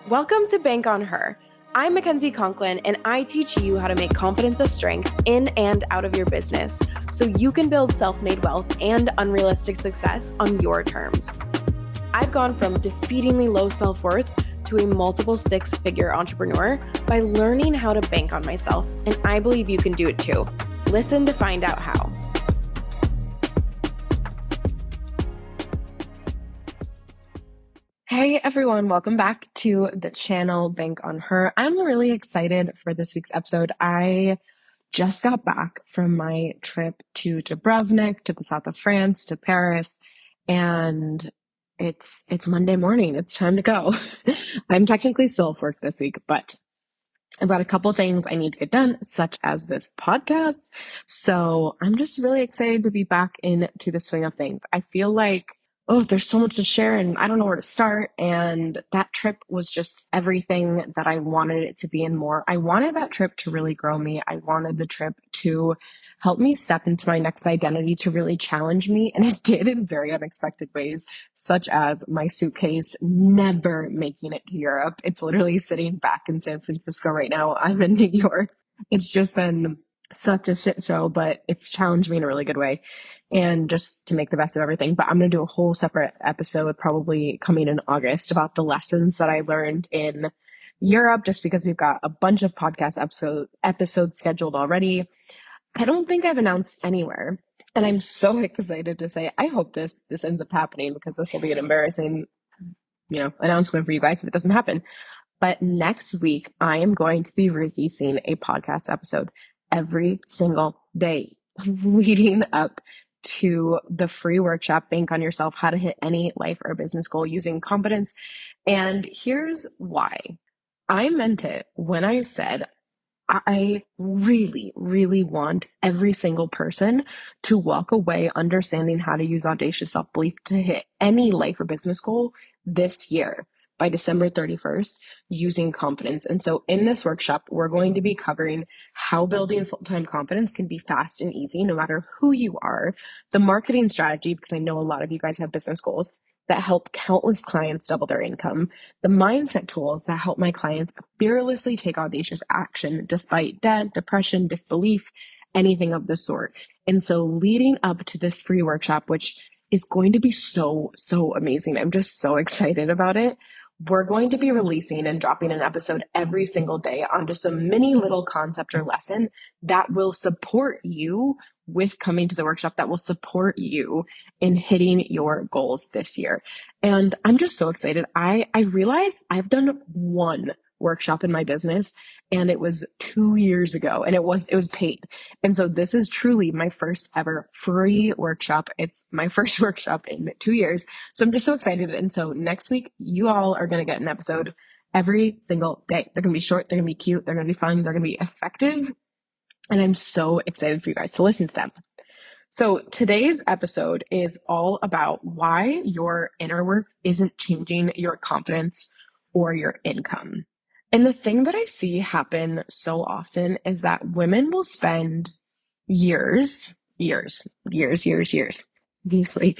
Welcome to Bank on Her. I'm Mackenzie Conklin, and I teach you how to make confidence a strength in and out of your business so you can build self-made wealth and unrealistic success on your terms. I've gone from defeatingly low self-worth to a multiple six-figure entrepreneur by learning how to bank on myself, and I believe you can do it too. Listen to find out how. Hey everyone, welcome back to the channel Bank on Her. I'm really excited for this week's episode. I just got back from my trip to Dubrovnik, to the south of France, to Paris, and it's Monday morning. It's time to go. I'm technically still off work this week, but I've got a couple things I need to get done, such as this podcast. So I'm just really excited to be back into the swing of things. I feel like, there's so much to share and I don't know where to start. And that trip was just everything that I wanted it to be and more. I wanted that trip to really grow me. I wanted the trip to help me step into my next identity, to really challenge me. And it did in very unexpected ways, such as my suitcase never making it to Europe. It's literally sitting back in San Francisco right now. I'm in New York. It's just been such a shit show, but it's challenged me in a really good way and just to make the best of everything. But I'm going to do a whole separate episode probably coming in August about the lessons that I learned in Europe, just because we've got a bunch of podcast episodes scheduled already. I don't think I've announced anywhere. And I'm so excited to say, I hope this ends up happening, because this will be an embarrassing, announcement for you guys if it doesn't happen. But next week, I am going to be releasing a podcast episode every single day leading up to the free workshop, Bank on Yourself, How to Hit Any Life or Business Goal Using Confidence. And here's why. I meant it when I said I really, really want every single person to walk away understanding how to use audacious self-belief to hit any life or business goal this year by December 31st using confidence. And so in this workshop, we're going to be covering how building full-time confidence can be fast and easy, no matter who you are, the marketing strategy, because I know a lot of you guys have business goals that help countless clients double their income, the mindset tools that help my clients fearlessly take audacious action despite debt, depression, disbelief, anything of the sort. And so leading up to this free workshop, which is going to be so, so amazing, I'm just so excited about it. We're going to be releasing and dropping an episode every single day on just a mini little concept or lesson that will support you with coming to the workshop, that will support you in hitting your goals this year. And I'm just so excited. I realized I've done one workshop in my business, and it was 2 years ago, and it was paid. And so this is truly my first ever free workshop. It's my first workshop in 2 years. So I'm just so excited. And so next week, you all are going to get an episode every single day. They're going to be short. They're going to be cute. They're going to be fun. They're going to be effective. And I'm so excited for you guys to listen to them. So today's episode is all about why your inner work isn't changing your confidence or your income. And the thing that I see happen so often is that women will spend years, obviously,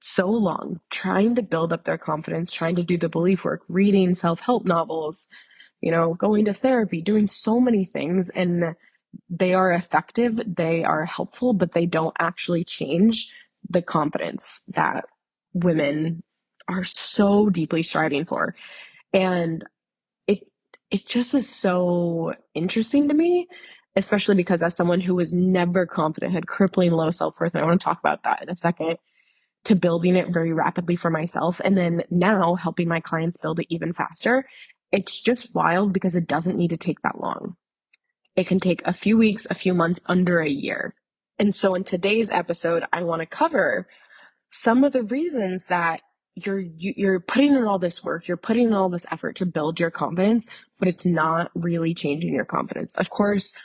so long trying to build up their confidence, trying to do the belief work, reading self-help novels, going to therapy, doing so many things. And they are effective, they are helpful, but they don't actually change the confidence that women are so deeply striving for. And it just is so interesting to me, especially because as someone who was never confident, had crippling low self-worth, and I want to talk about that in a second, to building it very rapidly for myself, and then now helping my clients build it even faster. It's just wild because it doesn't need to take that long. It can take a few weeks, a few months, under a year. And so in today's episode, I want to cover some of the reasons that you're putting in all this work, you're putting in all this effort to build your confidence, but it's not really changing your confidence. Of course,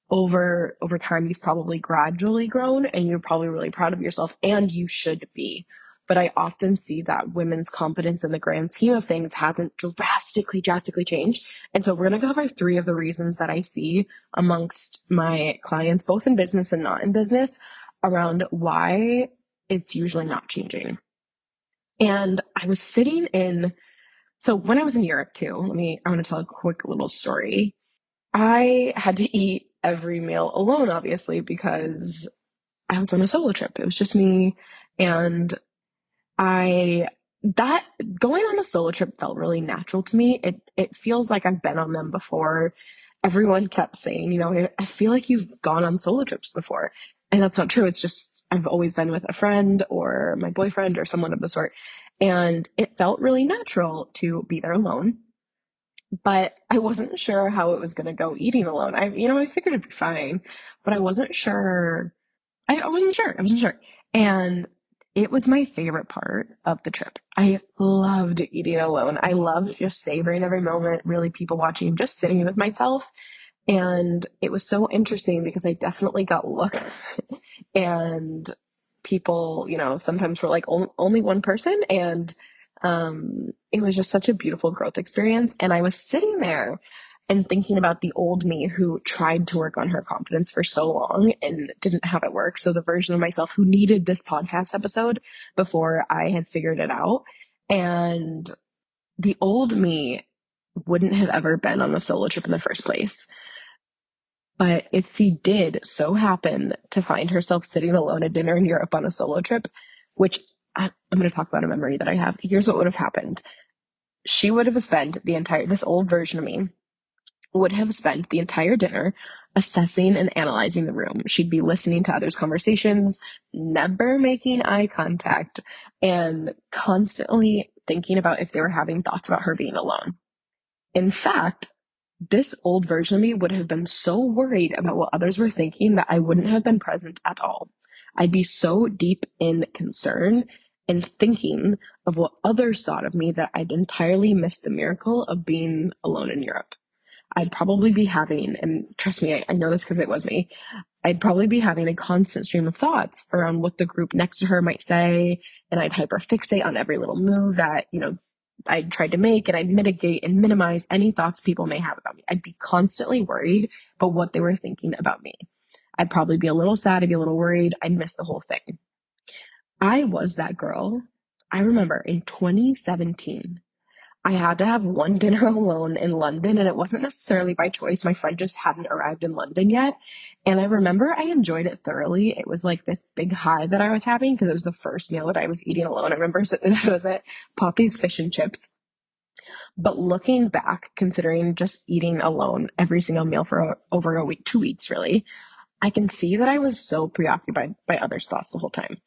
over time, you've probably gradually grown and you're probably really proud of yourself, and you should be. But I often see that women's confidence in the grand scheme of things hasn't drastically changed. And so we're going to cover 3 of the reasons that I see amongst my clients, both in business and not in business, around why it's usually not changing. And I was sitting in So when I was in Europe too, I want to tell a quick little story. I had to eat every meal alone, obviously, because I was on a solo trip. It was just me. And I that going on a solo trip felt really natural to me. It feels like I've been on them before. Everyone kept saying, I feel like you've gone on solo trips before. And that's not true. It's just I've always been with a friend or my boyfriend or someone of the sort. And it felt really natural to be there alone. But I wasn't sure how it was going to go eating alone. I figured it'd be fine, but I wasn't sure. I wasn't sure. I wasn't sure. And it was my favorite part of the trip. I loved eating alone. I loved just savoring every moment, really people watching, just sitting with myself. And it was so interesting because I definitely got looked and people, sometimes were like only one person. And it was just such a beautiful growth experience. And I was sitting there and thinking about the old me who tried to work on her confidence for so long and didn't have it work. So the version of myself who needed this podcast episode before I had figured it out. And the old me wouldn't have ever been on a solo trip in the first place. But if she did so happen to find herself sitting alone at dinner in Europe on a solo trip, which I'm going to talk about a memory that I have, here's what would have happened. She would have spent this old version of me would have spent the entire dinner assessing and analyzing the room. She'd be listening to others' conversations, never making eye contact, and constantly thinking about if they were having thoughts about her being alone. In fact, this old version of me would have been so worried about what others were thinking that I wouldn't have been present at all. I'd be so deep in concern and thinking of what others thought of me that I'd entirely missed the miracle of being alone in Europe. I'd probably be having, and trust me, I know this because it was me, I'd probably be having a constant stream of thoughts around what the group next to her might say, and I'd hyperfixate on every little move that, I'd tried to make, and I'd mitigate and minimize any thoughts people may have about me. I'd be constantly worried about what they were thinking about me. I'd probably be a little sad, I'd be a little worried, I'd miss the whole thing. I was that girl. I remember in 2017, I had to have one dinner alone in London, and it wasn't necessarily by choice. My friend just hadn't arrived in London yet. And I remember I enjoyed it thoroughly. It was like this big high that I was having because it was the first meal that I was eating alone. I remember it was at Poppy's Fish and Chips. But looking back, considering just eating alone every single meal for over a week, 2 weeks really, I can see that I was so preoccupied by others' thoughts the whole time.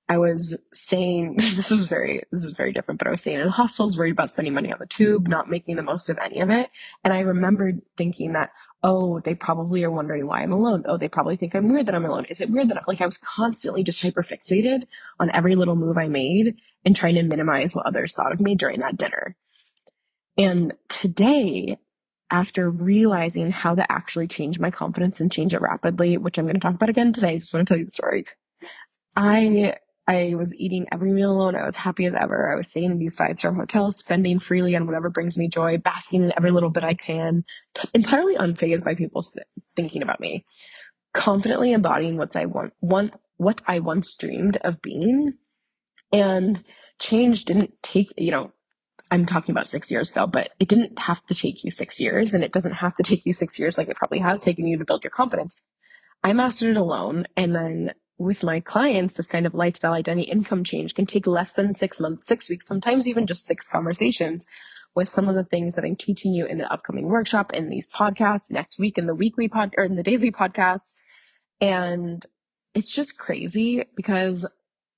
I was staying, this is very different, but I was staying in hostels, worried about spending money on the tube, not making the most of any of it. And I remembered thinking that, oh, they probably are wondering why I'm alone. Oh, they probably think I'm weird that I'm alone. Is it weird that I was constantly just hyper fixated on every little move I made and trying to minimize what others thought of me during that dinner. And today, after realizing how to actually change my confidence and change it rapidly, which I'm going to talk about again today, I just want to tell you the story. I I was eating every meal alone. I was happy as ever. I was staying in these five-star hotels, spending freely on whatever brings me joy, basking in every little bit I can, entirely unfazed by people thinking about me, confidently embodying what I once dreamed of being. And change didn't take, I'm talking about 6 years ago, but it didn't have to take you 6 years, and it doesn't have to take you 6 years like it probably has taken you to build your confidence. I mastered it alone. And then with my clients, this kind of lifestyle identity income change can take less than 6 months, 6 weeks, sometimes even just 6 conversations with some of the things that I'm teaching you in the upcoming workshop, in these podcasts next week, in the weekly or in the daily podcasts. And it's just crazy because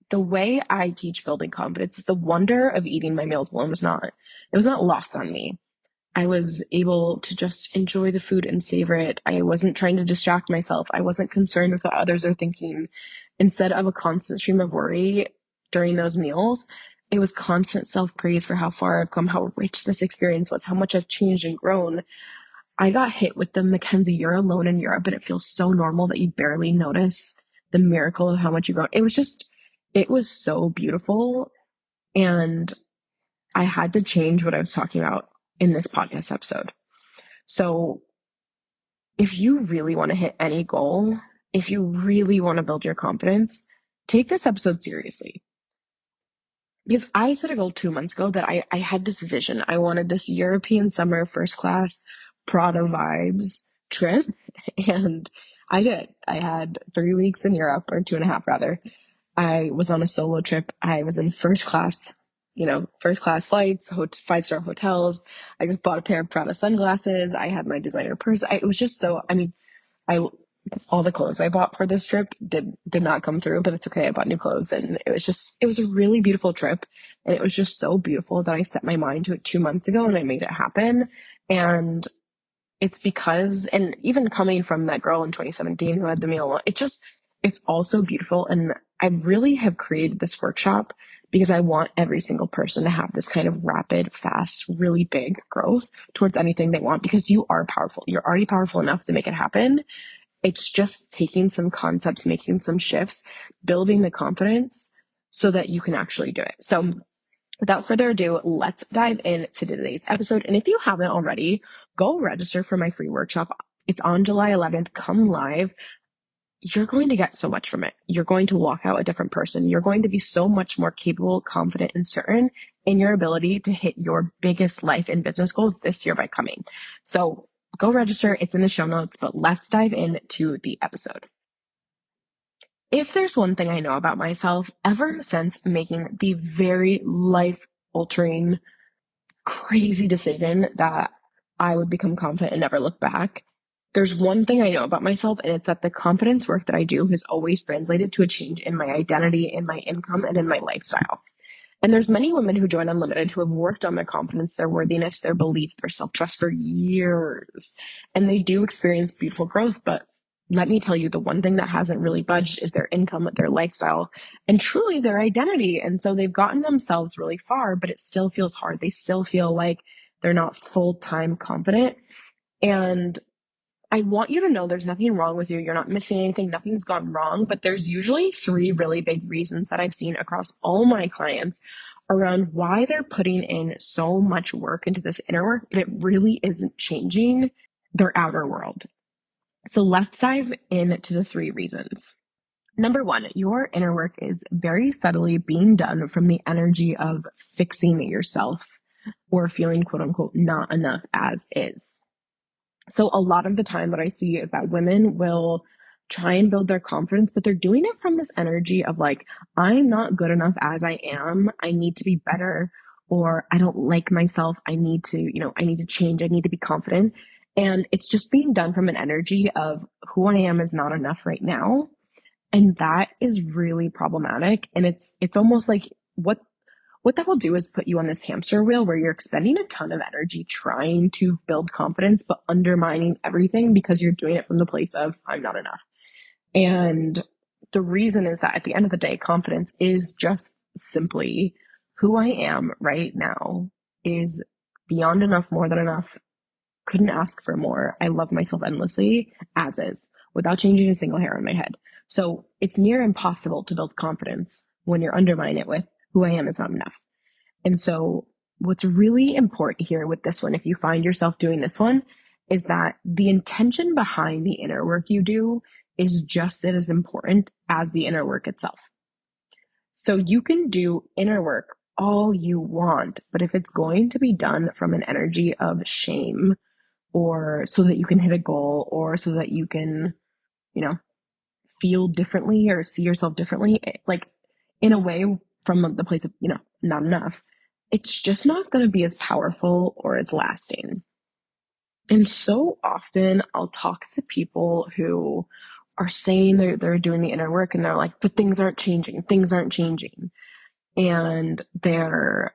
the way I teach building confidence, the wonder of eating my meals alone it was not lost on me. I was able to just enjoy the food and savor it. I wasn't trying to distract myself. I wasn't concerned with what others are thinking. Instead of a constant stream of worry during those meals, it was constant self praise for how far I've come, how rich this experience was, how much I've changed and grown. I got hit with the Mackenzie, you're alone in Europe, and it feels so normal that you barely notice the miracle of how much you've grown. It was so beautiful. And I had to change what I was talking about in this podcast episode. So if you really want to hit any goal, if you really want to build your confidence, take this episode seriously. because I set a goal 2 months ago that I had this vision. I wanted this European summer first class Prada vibes trip. And I did. I had 3 weeks in Europe, or two and a half rather. I was on a solo trip. I was in first class, first class flights, 5-star hotels. I just bought a pair of Prada sunglasses. I had my designer purse. It was just so, I mean, I all the clothes I bought for this trip did not come through, but it's okay. I bought new clothes, and it was a really beautiful trip, and it was just so beautiful that I set my mind to it 2 months ago and I made it happen. And it's because, and even coming from that girl in 2017 who had the meal, it's also beautiful. And I really have created this workshop because I want every single person to have this kind of rapid, fast, really big growth towards anything they want, because you are powerful. You're already powerful enough to make it happen. It's just taking some concepts, making some shifts, building the confidence so that you can actually do it. So without further ado, let's dive into today's episode. And if you haven't already, go register for my free workshop. It's on July 11th. Come live. You're going to get so much from it. You're going to walk out a different person. You're going to be so much more capable, confident, and certain in your ability to hit your biggest life and business goals this year by coming. So go register. It's in the show notes, but let's dive into the episode. If there's one thing I know about myself, ever since making the very life altering, crazy decision that I would become confident and never look back, there's one thing I know about myself, and it's that the confidence work that I do has always translated to a change in my identity, in my income, and in my lifestyle. And there's many women who join Unlimited who have worked on their confidence, their worthiness, their belief, their self-trust for years. And they do experience beautiful growth. But let me tell you, the one thing that hasn't really budged is their income, their lifestyle, and truly their identity. And so they've gotten themselves really far, but it still feels hard. They still feel like they're not full-time confident. And I want you to know there's nothing wrong with you. You're not missing anything. Nothing's gone wrong. But there's usually three really big reasons that I've seen across all my clients around why they're putting in so much work into this inner work, but it really isn't changing their outer world. So let's dive into the three reasons. Number one, your inner work is very subtly being done from the energy of fixing yourself or feeling quote unquote not enough as is. So a lot of the time what I see is that women will try and build their confidence, but they're doing it from this energy of like, I'm not good enough as I am. I need to be better, or I don't like myself. I need to, I need to change. I need to be confident. And it's just being done from an energy of who I am is not enough right now. And that is really problematic. And it's almost like what that will do is put you on this hamster wheel where you're expending a ton of energy trying to build confidence, but undermining everything because you're doing it from the place of, I'm not enough. And the reason is that at the end of the day, confidence is just simply who I am right now is beyond enough, more than enough. Couldn't ask for more. I love myself endlessly as is without changing a single hair on my head. So it's near impossible to build confidence when you're undermining it with who I am is not enough. And so what's really important here with this one, if you find yourself doing this one, is that the intention behind the inner work you do is just as important as the inner work itself. So you can do inner work all you want, but if it's going to be done from an energy of shame, or so that you can hit a goal, or so that you can, you know, feel differently or see yourself differently, like in a way from the place of, not enough, it's just not going to be as powerful or as lasting. And so often I'll talk to people who are saying they're doing the inner work and they're like, but things aren't changing. Things aren't changing. And they're,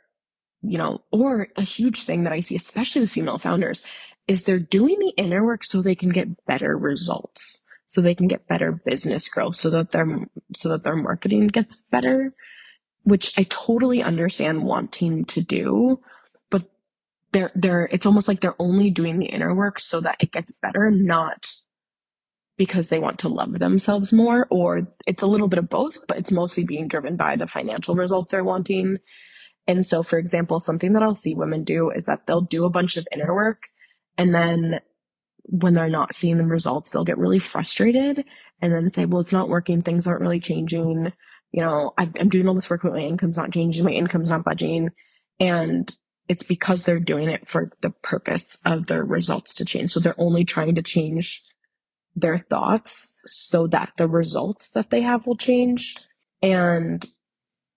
or a huge thing that I see, especially with female founders, is they're doing the inner work so they can get better results, so they can get better business growth, so that their marketing gets better, which I totally understand wanting to do, but it's almost like they're only doing the inner work so that it gets better, not because they want to love themselves more, or it's a little bit of both, but it's mostly being driven by the financial results they're wanting. And so, for example, something that I'll see women do is that they'll do a bunch of inner work, and then when they're not seeing the results, they'll get really frustrated and then say, well, it's not working. Things aren't really changing. I'm doing all this work, but my income's not changing, my income's not budging. And it's because they're doing it for the purpose of their results to change. So they're only trying to change their thoughts so that the results that they have will change. And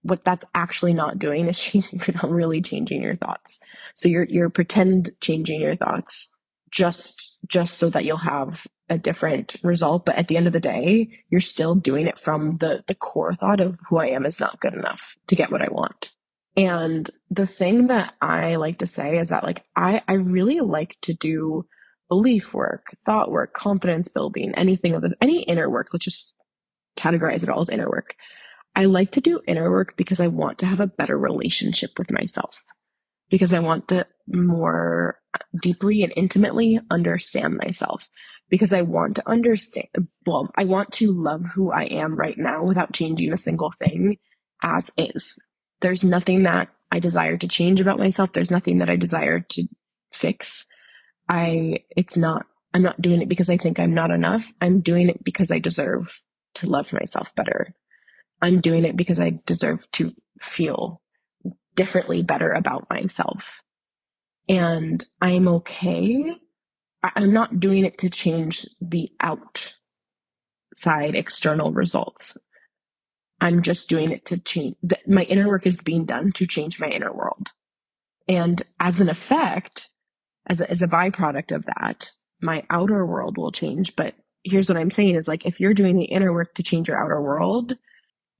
what that's actually not doing is you're not really changing your thoughts. So you're pretend changing your thoughts just so that you'll have a different result. But at the end of the day, you're still doing it from the core thought of who I am is not good enough to get what I want. And the thing that I like to say is that like I really like to do belief work, thought work, confidence building, any inner work. Let's just categorize it all as inner work. I like to do inner work because I want to have a better relationship with myself, because I want to more deeply and intimately understand myself, because I want to I want to love who I am right now without changing a single thing as is. There's nothing that I desire to change about myself. There's nothing that I desire to fix. It's not, I'm not doing it because I think I'm not enough. I'm doing it because I deserve to love myself better. I'm doing it because I deserve to feel differently better about myself. And I'm okay. I'm not doing it to change the outside external results. I'm just doing it to change. My inner work is being done to change my inner world. And as an effect, as a byproduct of that, my outer world will change. But here's what I'm saying is like, if you're doing the inner work to change your outer world,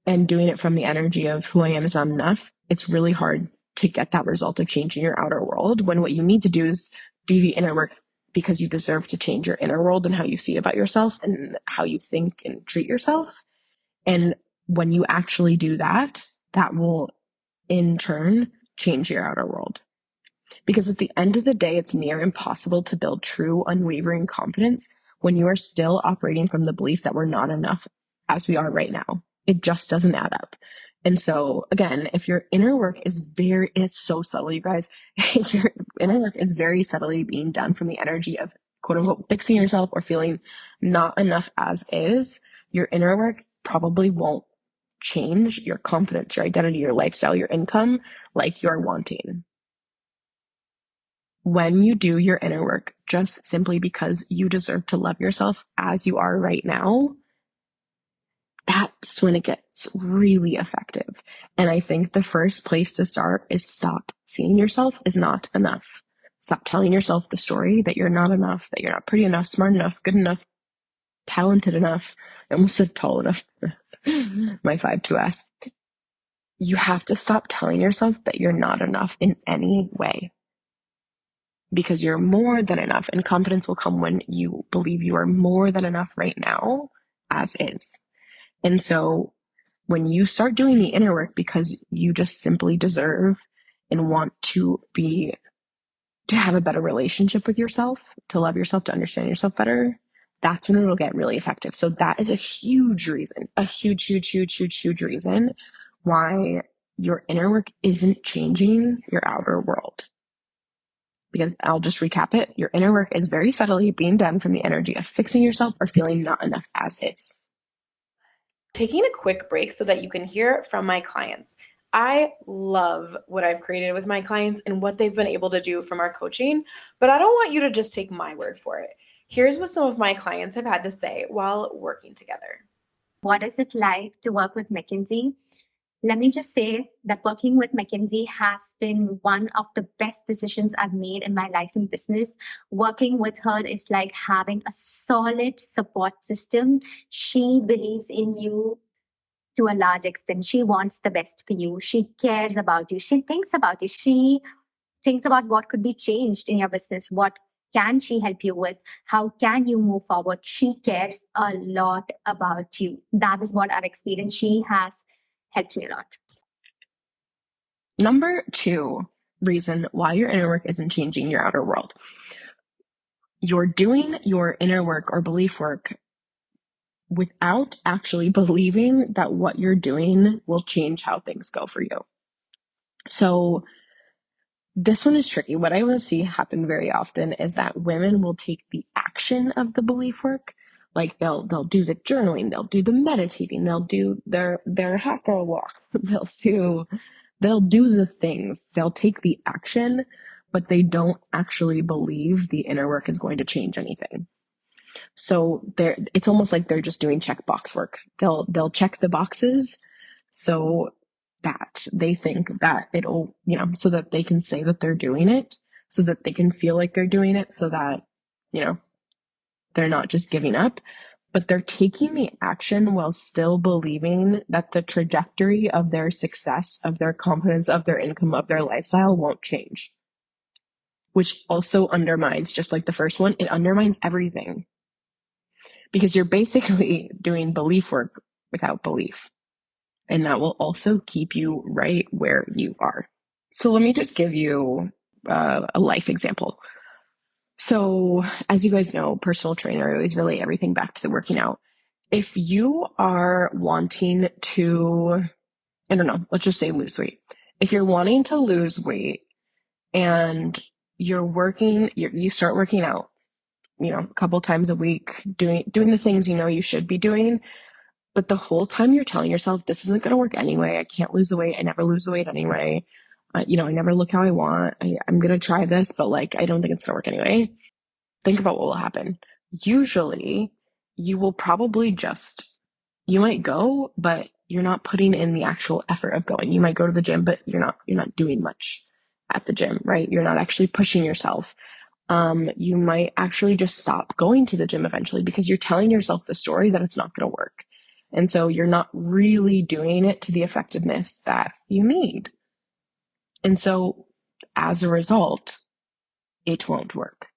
and doing it from the energy of who I am is not enough, it's really hard to get that result of changing your outer world, when what you need to do is do the inner work because you deserve to change your inner world and how you see about yourself and how you think and treat yourself. And when you actually do that, that will in turn change your outer world. Because at the end of the day, it's near impossible to build true, unwavering confidence when you are still operating from the belief that we're not enough as we are right now. It just doesn't add up. And so, again, if your inner work it's so subtle, you guys, if your inner work is very subtly being done from the energy of quote unquote fixing yourself or feeling not enough as is, your inner work probably won't change your confidence, your identity, your lifestyle, your income like you're wanting. When you do your inner work just simply because you deserve to love yourself as you are right now, that's when it gets really effective. And I think the first place to start is stop seeing yourself as not enough. Stop telling yourself the story that you're not enough, that you're not pretty enough, smart enough, good enough, talented enough. I almost said tall enough. My 5'2". You have to stop telling yourself that you're not enough in any way, because you're more than enough, and confidence will come when you believe you are more than enough right now as is. And so when you start doing the inner work because you just simply deserve and want to have a better relationship with yourself, to love yourself, to understand yourself better, that's when it'll get really effective. So that is a huge reason, a huge, huge, huge, huge, huge reason why your inner work isn't changing your outer world. Because I'll just recap it. Your inner work is very subtly being done from the energy of fixing yourself or feeling not enough as is. Taking a quick break so that you can hear from my clients. I love what I've created with my clients and what they've been able to do from our coaching, but I don't want you to just take my word for it. Here's what some of my clients have had to say while working together. What is it like to work with Mackenzie? Let me just say that working with Mackenzie has been one of the best decisions I've made in my life and business. Working with her is like having a solid support system. She believes in you to a large extent. She wants the best for you. She cares about you. She thinks about you. She thinks about what could be changed in your business. What can she help you with? How can you move forward? She cares a lot about you. That is what I've experienced. She has helped me a lot. Number 2 reason why your inner work isn't changing your outer world. You're doing your inner work or belief work without actually believing that what you're doing will change how things go for you. So this one is tricky. What I will see happen very often is that women will take the action of the belief work, Like they'll do the journaling, they'll do the meditating, they'll do their hot girl walk, they'll do the things, they'll take the action, but they don't actually believe the inner work is going to change anything. So it's almost like they're just doing checkbox work. They'll check the boxes so that they think that it'll, so that they can say that they're doing it, so that they can feel like they're doing it, so that, they're not just giving up, but they're taking the action while still believing that the trajectory of their success, of their confidence, of their income, of their lifestyle won't change. Which also undermines, just like the first one, it undermines everything. Because you're basically doing belief work without belief. And that will also keep you right where you are. So let me just give you a life example. So as you guys know, personal trainer, I always relate everything back to the working out. If you are wanting to, I don't know, let's just say lose weight. If you're wanting to lose weight and you start working out, a couple times a week, doing the things you should be doing, but the whole time you're telling yourself, this isn't going to work anyway. I can't lose the weight. I never lose the weight anyway. I never look how I want. I'm going to try this, but I don't think it's going to work anyway. Think about what will happen. Usually you will probably you might go, but you're not putting in the actual effort of going. You might go to the gym, but you're not doing much at the gym, right? You're not actually pushing yourself. You might actually just stop going to the gym eventually because you're telling yourself the story that it's not going to work. And so you're not really doing it to the effectiveness that you need. And so as a result, it won't work.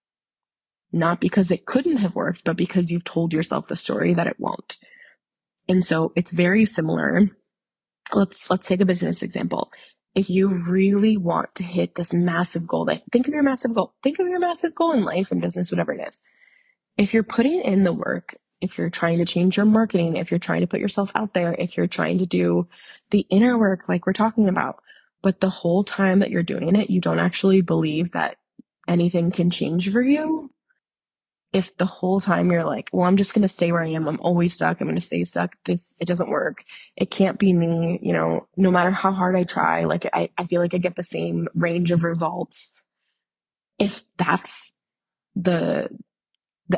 Not because it couldn't have worked, but because you've told yourself the story that it won't. And so it's very similar. Let's take a business example. If you really want to hit this massive goal, think of your massive goal in life and business, whatever it is. If you're putting in the work, if you're trying to change your marketing, if you're trying to put yourself out there, if you're trying to do the inner work like we're talking about, but the whole time that you're doing it, you don't actually believe that anything can change for you. If the whole time you're like, well, I'm just going to stay where I am. I'm always stuck. I'm going to stay stuck. It doesn't work. It can't be me. No matter how hard I try, I feel like I get the same range of results. If that's the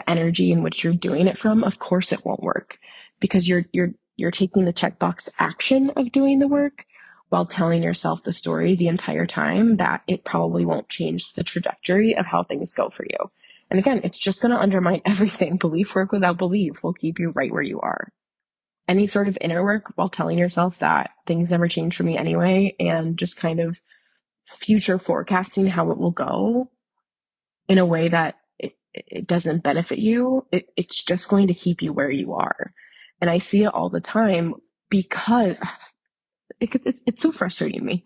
energy in which you're doing it from, of course it won't work, because you're taking the checkbox action of doing the work while telling yourself the story the entire time that it probably won't change the trajectory of how things go for you. And again, it's just going to undermine everything. Belief work without belief will keep you right where you are. Any sort of inner work while telling yourself that things never change for me anyway, and just kind of future forecasting how it will go in a way that it doesn't benefit you, it's just going to keep you where you are. And I see it all the time because it's so frustrating to me.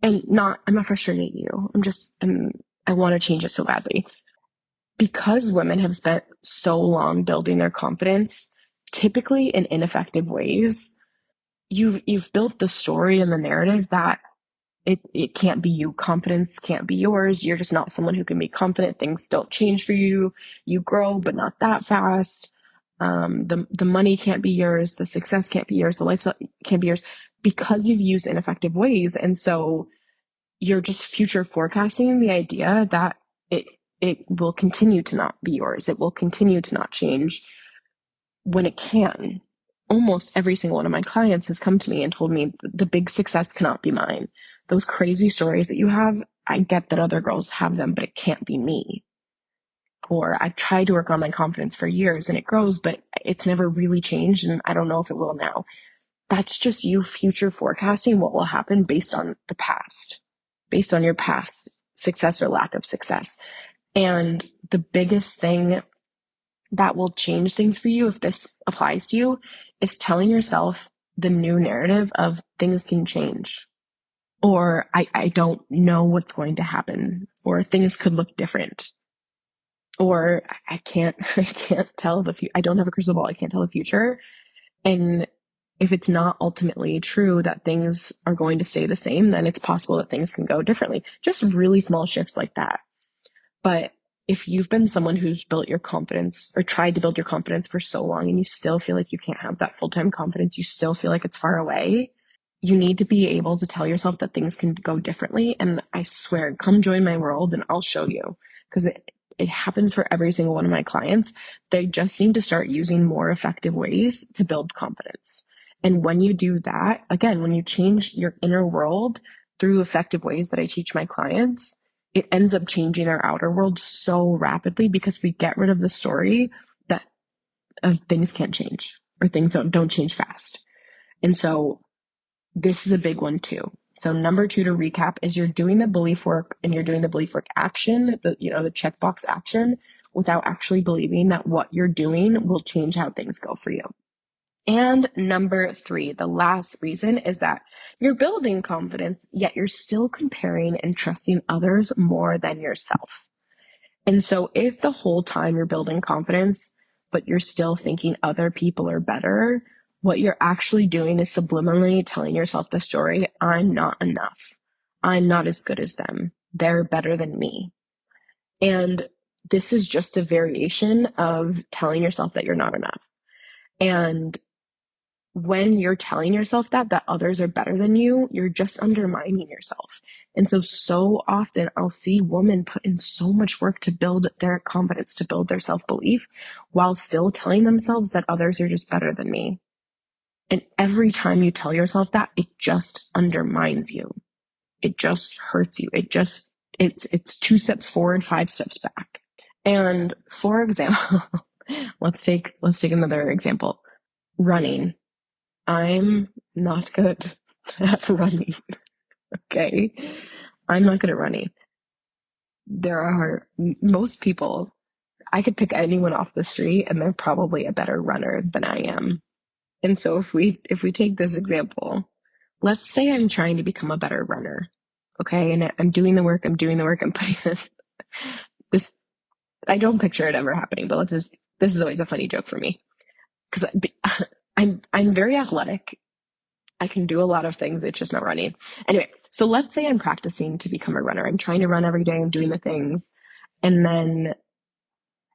And I'm not frustrated at you. I want to change it so badly. Because women have spent so long building their confidence, typically in ineffective ways, you've built the story and the narrative that it can't be you. Confidence can't be yours. You're just not someone who can be confident. Things don't change for you. You grow, but not that fast. The money can't be yours. The success can't be yours. The lifestyle can't be yours, because you've used ineffective ways. And so you're just future forecasting the idea that it will continue to not be yours. It will continue to not change, when it can. Almost every single one of my clients has come to me and told me the big success cannot be mine. Those crazy stories that you have, I get that other girls have them, but it can't be me. Or I've tried to work on my confidence for years and it grows, but it's never really changed, and I don't know if it will now. That's just you future forecasting what will happen based on the past, based on your past success or lack of success. And the biggest thing that will change things for you, if this applies to you, is telling yourself the new narrative of things can change, or I don't know what's going to happen, or things could look different, or I can't tell the future. I don't have a crystal ball. I can't tell the future. And if it's not ultimately true that things are going to stay the same, then it's possible that things can go differently. Just really small shifts like that. But if you've been someone who's built your confidence or tried to build your confidence for so long and you still feel like you can't have that full-time confidence, you still feel like it's far away, you need to be able to tell yourself that things can go differently. And I swear, come join my world and I'll show you, because it happens for every single one of my clients. They just need to start using more effective ways to build confidence. And when you do that, again, when you change your inner world through effective ways that I teach my clients, it ends up changing our outer world so rapidly, because we get rid of the story that things can't change or things don't change fast. And so this is a big one too. So number 2, to recap, is you're doing the belief work, and you're doing the belief work action, the checkbox action, without actually believing that what you're doing will change how things go for you. And number 3, the last reason, is that you're building confidence, yet you're still comparing and trusting others more than yourself. And so if the whole time you're building confidence, but you're still thinking other people are better, what you're actually doing is subliminally telling yourself the story, I'm not enough. I'm not as good as them. They're better than me. And this is just a variation of telling yourself that you're not enough. And when you're telling yourself that others are better than you, you're just undermining yourself. And so often I'll see women put in so much work to build their confidence, to build their self-belief, while still telling themselves that others are just better than me. And every time you tell yourself that, it just undermines you. It just hurts you. It's 2 steps forward, 5 steps back. And for example, let's take another example. Running. I'm not good at running. Okay. I'm not good at running. There are most people, I could pick anyone off the street and they're probably a better runner than I am. And so if we take this example, let's say I'm trying to become a better runner. Okay. And I'm doing the work, I'm putting in this. I don't picture it ever happening, but this is always a funny joke for me, because I'm very athletic. I can do a lot of things. It's just not running. Anyway, so let's say I'm practicing to become a runner. I'm trying to run every day. I'm doing the things. And then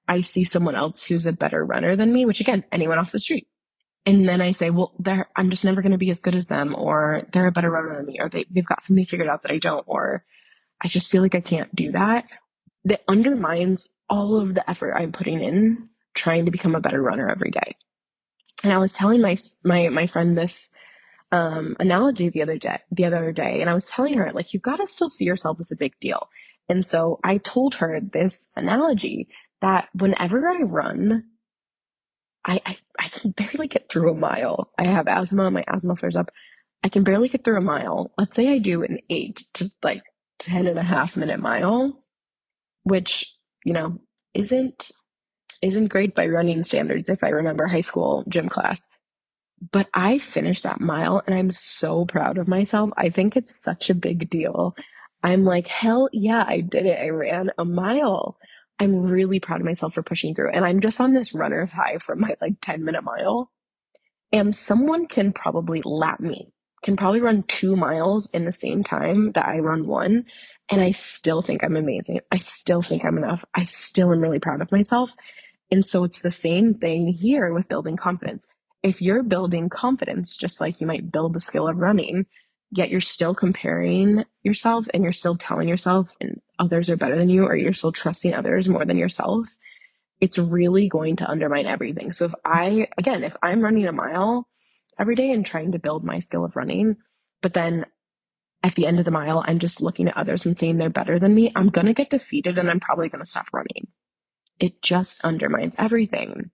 I see someone else who's a better runner than me, which again, anyone off the street. And then I say, well, I'm just never going to be as good as them, or they're a better runner than me, or they've got something figured out that I don't, or I just feel like I can't do that. That undermines all of the effort I'm putting in trying to become a better runner every day. And I was telling my friend this analogy the other day, and I was telling her, like, you've got to still see yourself as a big deal. And so I told her this analogy, that whenever I run, I can barely get through a mile. I have asthma, my asthma flares up. I can barely get through a mile. Let's say I do an 8 to 10.5 minute mile, which, isn't great by running standards if I remember high school gym class. But I finished that mile and I'm so proud of myself. I think it's such a big deal. I'm like, hell yeah, I did it. I ran a mile. I'm really proud of myself for pushing through. And I'm just on this runner's high from my 10-minute mile. And someone can probably lap me, can probably run 2 miles in the same time that I run 1. And I still think I'm amazing. I still think I'm enough. I still am really proud of myself. And so it's the same thing here with building confidence. If you're building confidence, just like you might build the skill of running, yet you're still comparing yourself and you're still telling yourself and others are better than you, or you're still trusting others more than yourself, it's really going to undermine everything. So if I'm running a mile every day and trying to build my skill of running, but then at the end of the mile, I'm just looking at others and saying they're better than me, I'm going to get defeated and I'm probably going to stop running. It just undermines everything.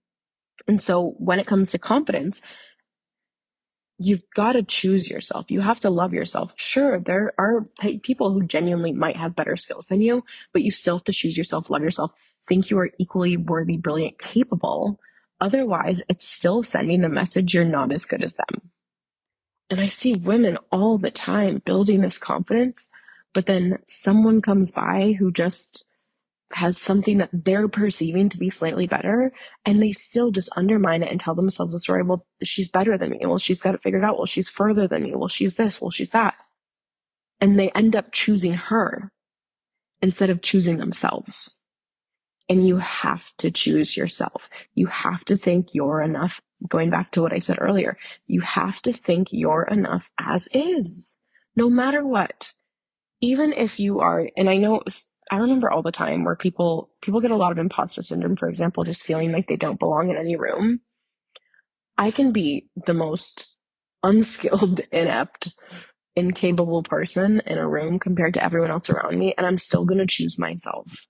And so when it comes to confidence, you've got to choose yourself. You have to love yourself. Sure, there are people who genuinely might have better skills than you, but you still have to choose yourself, love yourself, think you are equally worthy, brilliant, capable. Otherwise, it's still sending the message you're not as good as them. And I see women all the time building this confidence, but then someone comes by who just has something that they're perceiving to be slightly better, and they still just undermine it and tell themselves the story, well, she's better than me. Well, she's got it figured out. Well, she's further than me. Well, she's this. Well, she's that. And they end up choosing her instead of choosing themselves. And you have to choose yourself. You have to think you're enough. Going back to what I said earlier, you have to think you're enough as is, no matter what. Even if you are, and I remember all the time where people get a lot of imposter syndrome, for example, just feeling like they don't belong in any room. I can be the most unskilled, inept, incapable person in a room compared to everyone else around me, and I'm still going to choose myself.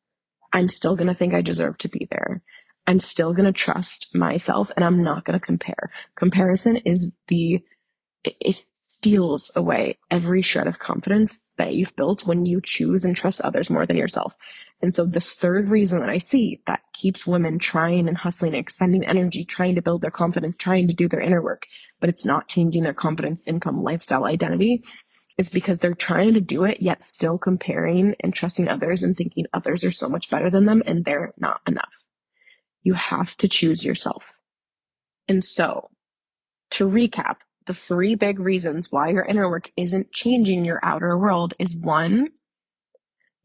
I'm still going to think I deserve to be there. I'm still going to trust myself, and I'm not going to compare. Comparison it steals away every shred of confidence that you've built when you choose and trust others more than yourself. And so this third reason that I see that keeps women trying and hustling, expending energy, trying to build their confidence, trying to do their inner work, but it's not changing their confidence, income, lifestyle, identity, is because they're trying to do it, yet still comparing and trusting others and thinking others are so much better than them and they're not enough. You have to choose yourself. And so, to recap, the 3 big reasons why your inner work isn't changing your outer world is 1,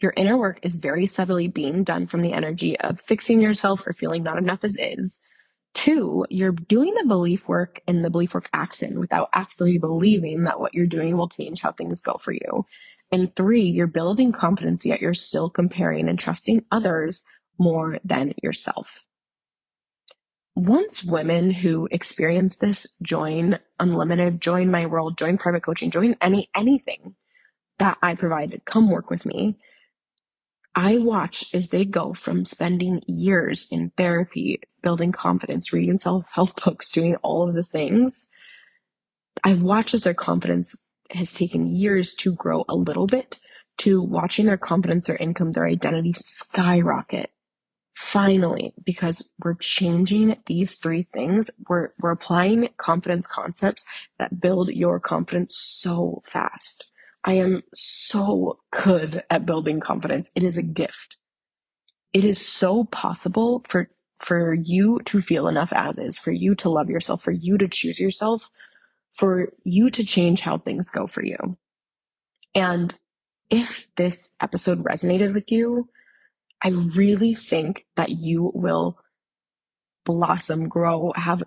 your inner work is very subtly being done from the energy of fixing yourself or feeling not enough as is. 2, you're doing the belief work and the belief work action without actually believing that what you're doing will change how things go for you. And 3, you're building confidence, yet you're still comparing and trusting others more than yourself. Once women who experience this join Unlimited, join my world, join private coaching, join anything that I provided, come work with me, I watch as they go from spending years in therapy, building confidence, reading self-help books, doing all of the things. I watch as their confidence has taken years to grow a little bit, to watching their confidence, their income, their identity skyrocket. Finally, because we're changing these 3 things, we're applying confidence concepts that build your confidence so fast. I am so good at building confidence. It is a gift. It is so possible for you to feel enough as is, for you to love yourself, for you to choose yourself, for you to change how things go for you. And if this episode resonated with you, I really think that you will blossom, grow, have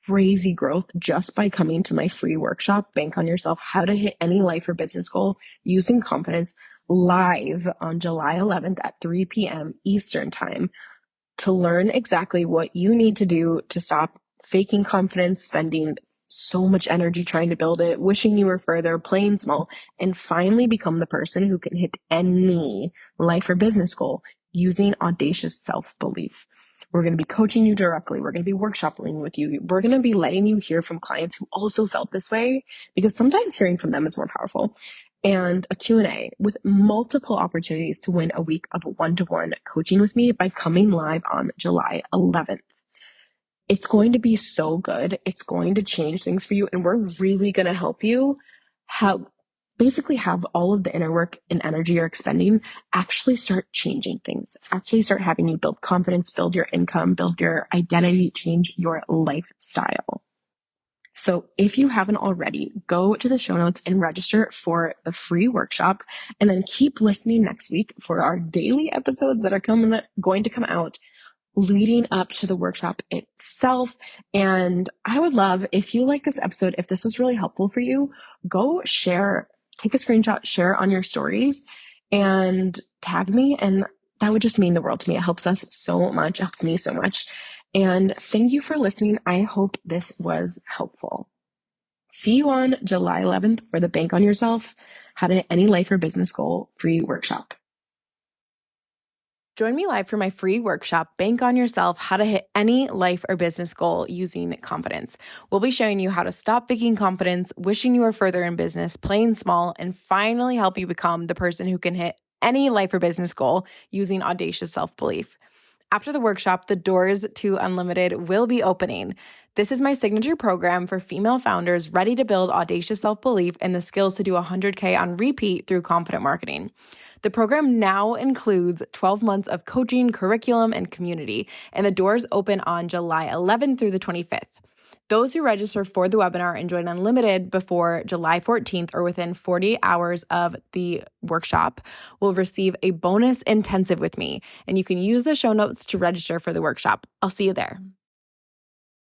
crazy growth just by coming to my free workshop, Bank on Yourself, How to Hit Any Life or Business Goal Using Confidence, live on July 11th at 3 p.m. Eastern Time, to learn exactly what you need to do to stop faking confidence, spending so much energy trying to build it, wishing you were further, playing small, and finally become the person who can hit any life or business goal using audacious self-belief. We're going to be coaching you directly. We're going to be workshopping with you. We're going to be letting you hear from clients who also felt this way, because sometimes hearing from them is more powerful. And a Q&A with multiple opportunities to win a week of one-to-one coaching with me by coming live on July 11th. It's going to be so good. It's going to change things for you. And we're really going to help you have all of the inner work and energy you're expending actually start changing things, actually start having you build confidence, build your income, build your identity, change your lifestyle. So if you haven't already, go to the show notes and register for the free workshop, and then keep listening next week for our daily episodes that are going to come out leading up to the workshop itself. And I would love, if you like this episode, if this was really helpful for you, go share, take a screenshot, share on your stories, and tag me. And that would just mean the world to me. It helps us so much, it helps me so much. And thank you for listening. I hope this was helpful. See you on July 11th for the Bank on Yourself, How to Hit Any Life or Business Goal free workshop. Join me live for my free workshop, Bank on Yourself, How to Hit Any Life or Business Goal Using Confidence. We'll be showing you how to stop faking confidence, wishing you were further in business, playing small, and finally help you become the person who can hit any life or business goal using audacious self-belief. After the workshop, the doors to Unlimited will be opening. This is my signature program for female founders ready to build audacious self-belief and the skills to do 100K on repeat through confident marketing. The program now includes 12 months of coaching, curriculum, and community, and the doors open on July 11th through the 25th. Those who register for the webinar and join Unlimited before July 14th or within 48 hours of the workshop will receive a bonus intensive with me. And you can use the show notes to register for the workshop. I'll see you there.